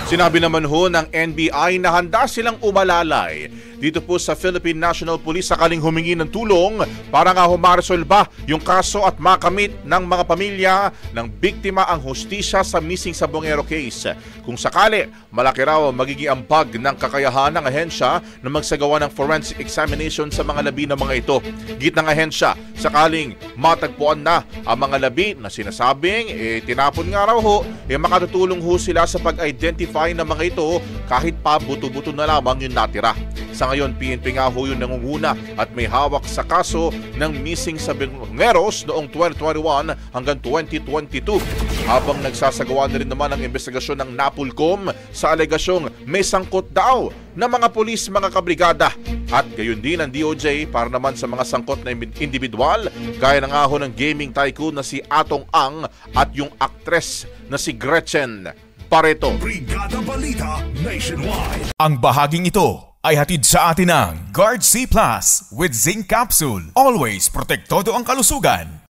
Sinabi naman ho ng NBI na handa silang umalalay dito po sa Philippine National Police sakaling humingi ng tulong para nga humaresolba yung kaso at makamit ng mga pamilya ng biktima ang hustisya sa missing Sabongero case. Kung sakali, malaki raw magiging ambag ng kakayahan ng ahensya na magsagawa ng forensic examination sa mga labi ng mga ito. Git ng ahensya, sakaling matagpuan na ang mga labi na sinasabing tinapon nga raw ho, makatutulong ho sila sa pag-identify ng mga ito kahit pa buto-buto na lamang yung natira. Sa ngayon, PNP nga ho yung nangunguna at may hawak sa kaso ng missing Sabongeros noong 2021 hanggang 2022. Habang nagsasagawa na rin naman ang investigasyon ng NAPOLCOM sa alegasyong may sangkot daw na mga pulis, mga kabrigada. At gayon din ang DOJ para naman sa mga sangkot na individual gaya ng aho ng gaming tycoon na si Atong Ang at yung aktres na si Gretchen Pareto. Brigada Balita Nationwide. Ang bahaging ito ay hatid sa atin ng Guard C Plus with Zinc Capsule. Always protektado ang kalusugan.